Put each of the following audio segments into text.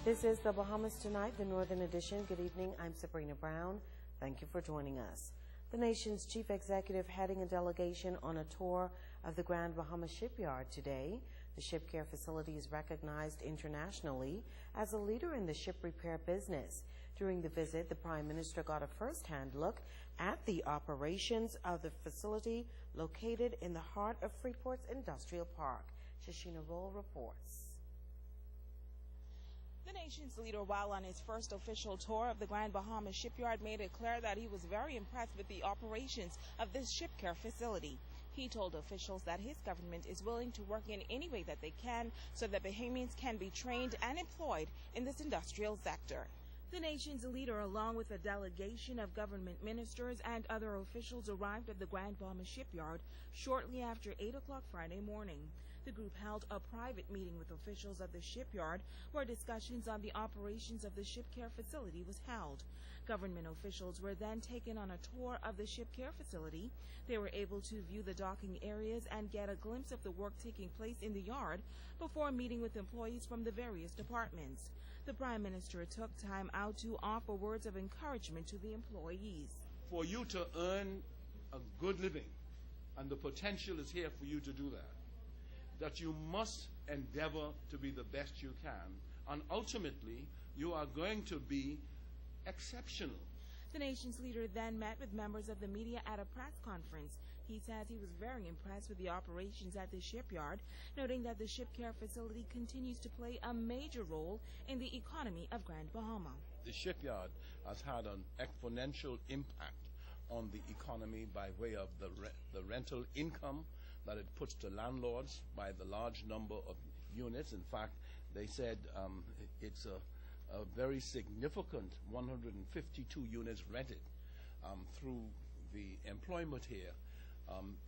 This is the Bahamas Tonight, the Northern Edition. Good evening. I'm Sabrina Brown. Thank you for joining us. The nation's chief executive heading a delegation on a tour of the Grand Bahama Shipyard today. The ship care facility is recognized internationally as a leader in the ship repair business. During the visit, the Prime Minister got a first-hand look at the operations of the facility located in the heart of Freeport's Industrial Park. Shashina Roll reports. The nation's leader, while on his first official tour of the Grand Bahama Shipyard, made it clear that he was very impressed with the operations of this ship care facility. He told officials that his government is willing to work in any way that they can so that Bahamians can be trained and employed in this industrial sector. The nation's leader, along with a delegation of government ministers and other officials, arrived at the Grand Bahama Shipyard shortly after 8 o'clock Friday morning. The group held a private meeting with officials of the shipyard where discussions on the operations of the ship care facility was held. Government officials were then taken on a tour of the ship care facility. They were able to view the docking areas and get a glimpse of the work taking place in the yard before meeting with employees from the various departments. The Prime Minister took time out to offer words of encouragement to the employees. For you to earn a good living, and the potential is here for you to do that you must endeavor to be the best you can, and ultimately you are going to be exceptional. The nation's leader then met with members of the media at a press conference. He says he was very impressed with the operations at the shipyard, noting that the ship care facility continues to play a major role in the economy of Grand Bahama. The shipyard has had an exponential impact on the economy by way of the rental income that it puts to landlords by the large number of units. In fact, they said it's a very significant 152 units rented through the employment here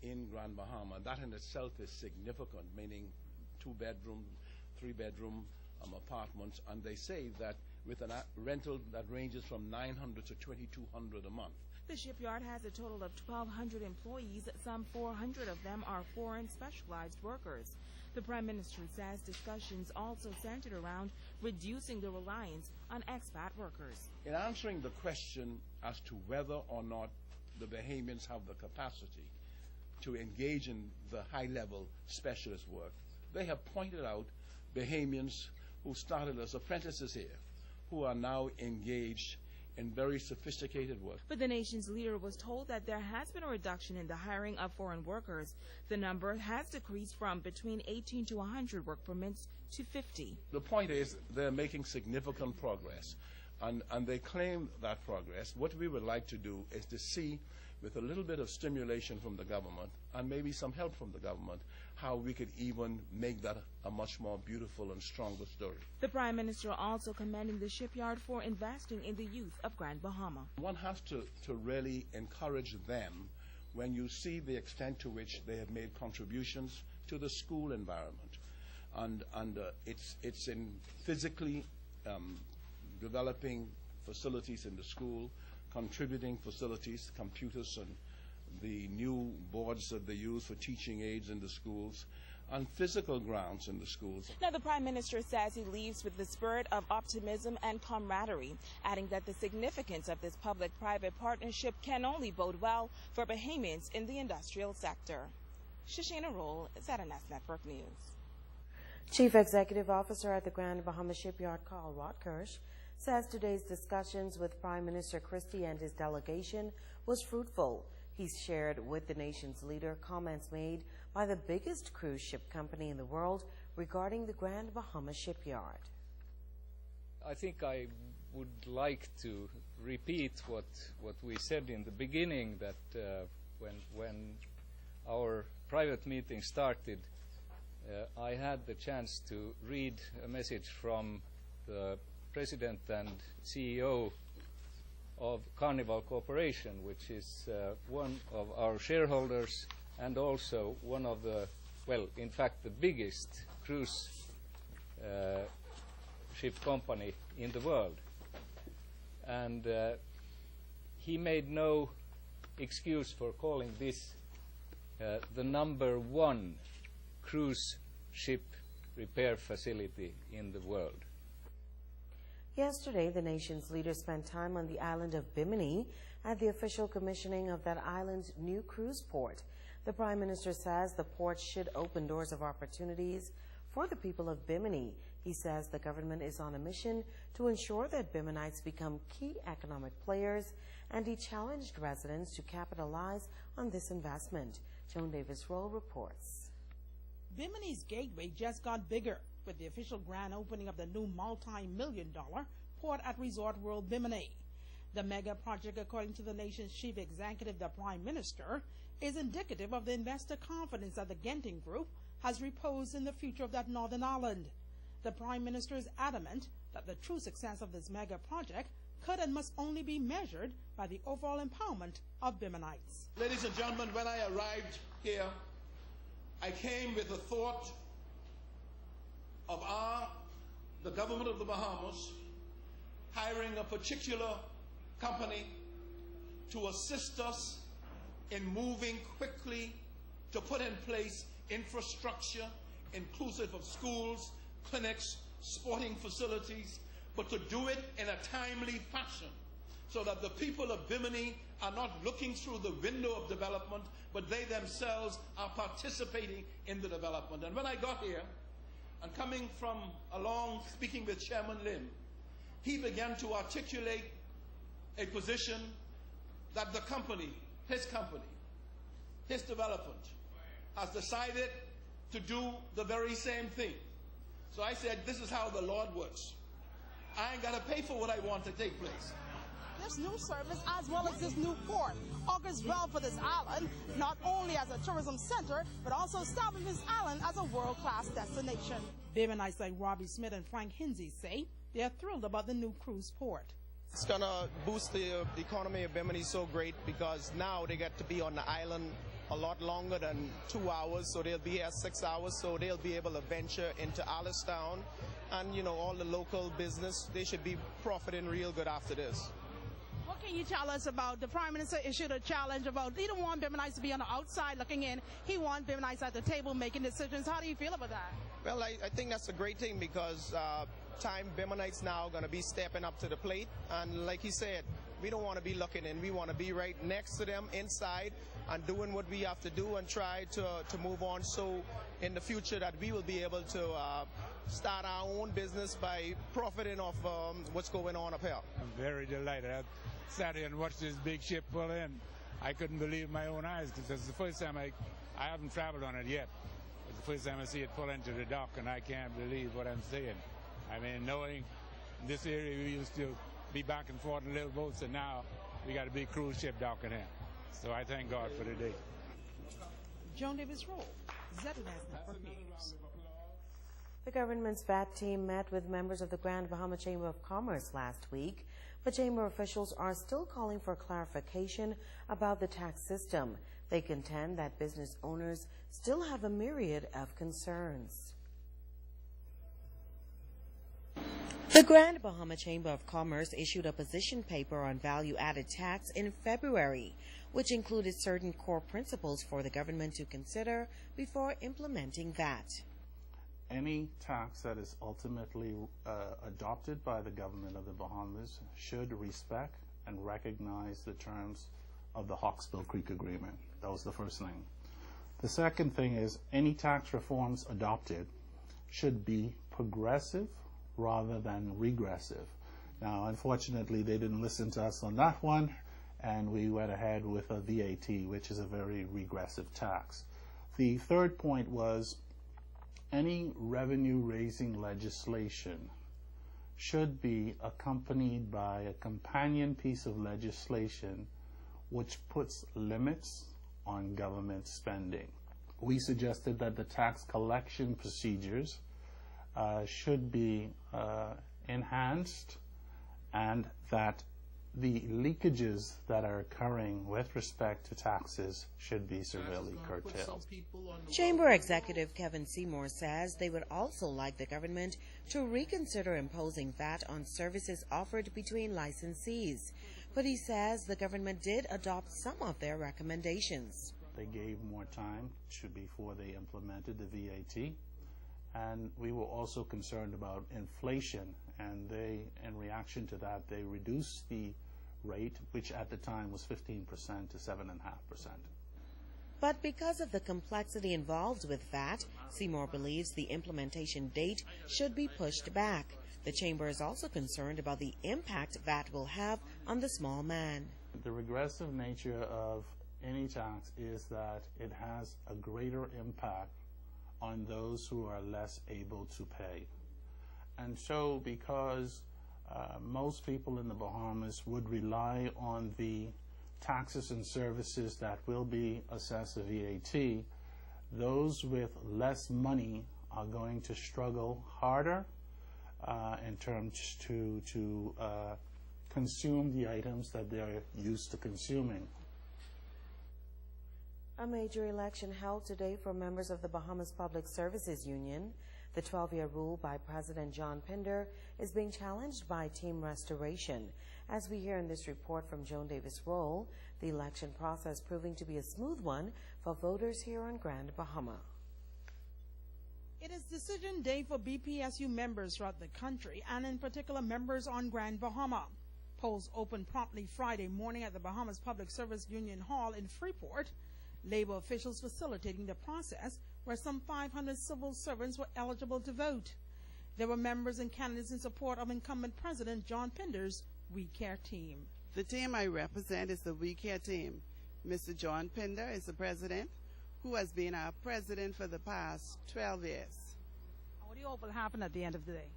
in Grand Bahama. That in itself is significant, meaning 2-bedroom, 3-bedroom apartments, and they say that with a rental that ranges from $900 to $2,200 a month. The shipyard has a total of 1,200 employees. Some 400 of them are foreign specialized workers. The Prime Minister says discussions also centered around reducing the reliance on expat workers. In answering the question as to whether or not the Bahamians have the capacity to engage in the high-level specialist work, they have pointed out Bahamians who started as apprentices here, who are now engaged in very sophisticated work. But the nation's leader was told that there has been a reduction in the hiring of foreign workers. The number has decreased from between 18 to 100 work permits to 50. The point is they're making significant progress, and they claim that progress. What we would like to do is to see, with a little bit of stimulation from the government and maybe some help from the government, how we could even make that a much more beautiful and stronger story. The Prime Minister also commending the shipyard for investing in the youth of Grand Bahama. One has to really encourage them when you see the extent to which they have made contributions to the school environment. And it's in physically developing facilities in the school, contributing facilities, computers, and the new boards that they use for teaching aids in the schools, and physical grounds in the schools. Now, the Prime Minister says he leaves with the spirit of optimism and camaraderie, adding that the significance of this public-private partnership can only bode well for Bahamians in the industrial sector. Shashina Roll, ZNS Network News. Chief Executive Officer at the Grand Bahama Shipyard, Carl Rotkirsch, says today's discussions with Prime Minister Christie and his delegation was fruitful. He's shared with the nation's leader comments made by the biggest cruise ship company in the world regarding the Grand Bahama Shipyard. I think I would like to repeat what we said in the beginning, that when our private meeting started, I had the chance to read a message from the President and CEO of Carnival Corporation, which is one of our shareholders and also one of the, well, in fact, the biggest cruise ship company in the world. And he made no excuse for calling this the #1 cruise ship repair facility in the world. Yesterday, the nation's leaders spent time on the island of Bimini at the official commissioning of that island's new cruise port. The Prime Minister says the port should open doors of opportunities for the people of Bimini. He says the government is on a mission to ensure that Biminites become key economic players, and he challenged residents to capitalize on this investment. Joan Davis-Roll reports. Bimini's gateway just got bigger with the official grand opening of the new multi-million-dollar port at Resort World Bimini. The mega project, according to the nation's chief executive, the Prime Minister, is indicative of the investor confidence that the Genting Group has reposed in the future of that northern island. The Prime Minister is adamant that the true success of this mega project could and must only be measured by the overall empowerment of Biminites. Ladies and gentlemen, when I arrived here, I came with the thought of the government of the Bahamas hiring a particular company to assist us in moving quickly to put in place infrastructure inclusive of schools, clinics, sporting facilities, but to do it in a timely fashion so that the people of Bimini are not looking through the window of development, but they themselves are participating in the development. And when I got here, and coming from along speaking with Chairman Lim, he began to articulate a position that the company, his development, has decided to do the very same thing. So I said, this is how the Lord works. I ain't got to pay for what I want to take place. This new service, as well as this new port, augurs well for this island, not only as a tourism center, but also establishing this island as a world-class destination. Biminites like Robbie Smith and Frank Hinsey say they are thrilled about the new cruise port. It's going to boost the economy of Bimini so great because now they get to be on the island a lot longer than 2 hours, so they'll be here 6 hours, so they'll be able to venture into Alistown, and you know, all the local business, they should be profiting real good after this. What can you tell us about the Prime Minister issued a challenge about he don't want Biminites to be on the outside looking in, he wants Biminites at the table making decisions. How do you feel about that? Well, I think that's a great thing because Biminites now going to be stepping up to the plate, and like he said, we don't want to be looking in, we want to be right next to them inside and doing what we have to do and try to move on, so in the future that we will be able to start our own business by profiting off what's going on up here. I'm very delighted. I sat here and watched this big ship pull in. I couldn't believe my own eyes because it's the first time I haven't traveled on it yet. It's the first time I see it pull into the dock, and I can't believe what I'm seeing. I mean, knowing this area we used to be back and forth in little boats, and now we got a big cruise ship docking here. So I thank God for the day. Joan Davis-Roll, ZNS Network News. The government's VAT team met with members of the Grand Bahama Chamber of Commerce last week, but chamber officials are still calling for clarification about the tax system. They contend that business owners still have a myriad of concerns. The Grand Bahama Chamber of Commerce issued a position paper on value-added tax in February, which included certain core principles for the government to consider before implementing VAT. Any tax that is ultimately adopted by the government of the Bahamas should respect and recognize the terms of the Hawkesbury Creek Agreement. That was the first thing. The second thing is any tax reforms adopted should be progressive rather than regressive. Now, unfortunately, they didn't listen to us on that one, and we went ahead with a VAT, which is a very regressive tax. The third point was any revenue-raising legislation should be accompanied by a companion piece of legislation which puts limits on government spending. We suggested that the tax collection procedures should be enhanced, and that the leakages that are occurring with respect to taxes should be severely curtailed. Chamber Executive Kevin Seymour says they would also like the government to reconsider imposing VAT on services offered between licensees. But he says the government did adopt some of their recommendations. They gave more time before they implemented the VAT. And we were also concerned about inflation and they, in reaction to that, they reduced the rate, which at the time was 15% to 7.5%. But because of the complexity involved with VAT, Seymour believes the implementation date should be pushed back. The Chamber is also concerned about the impact VAT will have on the small man. The regressive nature of any tax is that it has a greater impact on those who are less able to pay. And so because most people in the Bahamas would rely on the taxes and services that will be assessed a VAT, those with less money are going to struggle harder in terms to consume the items that they're used to consuming. A major election held today for members of the Bahamas Public Services Union. The 12-year rule by President John Pinder is being challenged by Team Restoration. As we hear in this report from Joan Davis-Roll, the election process proving to be a smooth one for voters here on Grand Bahama. It is decision day for BPSU members throughout the country, and in particular members on Grand Bahama. Polls opened promptly Friday morning at the Bahamas Public Service Union Hall in Freeport. Labor officials facilitating the process, where some 500 civil servants were eligible to vote. There were members and candidates in support of incumbent President John Pinder's We Care team. The team I represent is the We Care team. Mr. John Pinder is the president, who has been our president for the past 12 years. What do you hope will happen at the end of the day?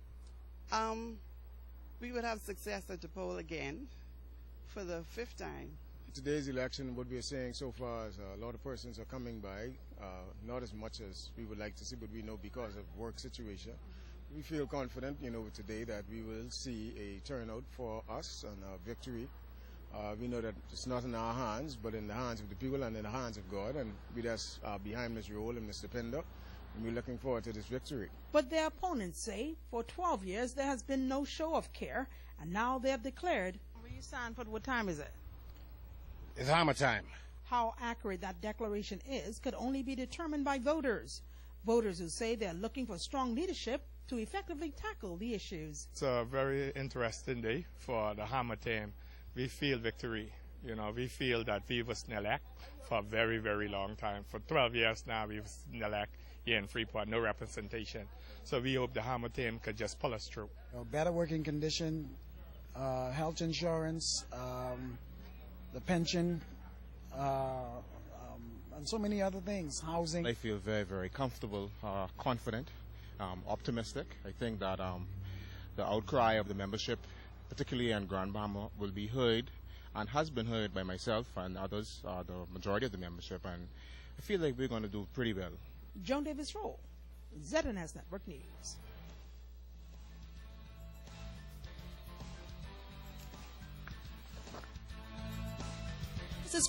We would have success at the poll again for the 5th time. Today's election, what we are saying so far is a lot of persons are coming by, not as much as we would like to see, but we know because of work situation. We feel confident, today that we will see a turnout for us and a victory. We know that it's not in our hands, but in the hands of the people and in the hands of God, and we just behind Ms. Roll and Mr. Pinder, and we're looking forward to this victory. But their opponents say for 12 years there has been no show of care, and now they have declared. Where you stand for what time is it? It's hammer time. How accurate that declaration is could only be determined by voters. Voters who say they're looking for strong leadership to effectively tackle the issues. It's a very interesting day for the Hammer team. We feel victory. We feel that we was NELAC for a very, very long time. For 12 years now, we was NELAC here in Freeport, no representation. So we hope the Hammer team could just pull us through. Better working condition, health insurance, the pension, and so many other things, housing. I feel very, very comfortable, confident, optimistic. I think that the outcry of the membership, particularly in Grand Bahama, will be heard and has been heard by myself and others, the majority of the membership, and I feel like we're going to do pretty well. Joan Davis-Roll, ZNS Network News. This is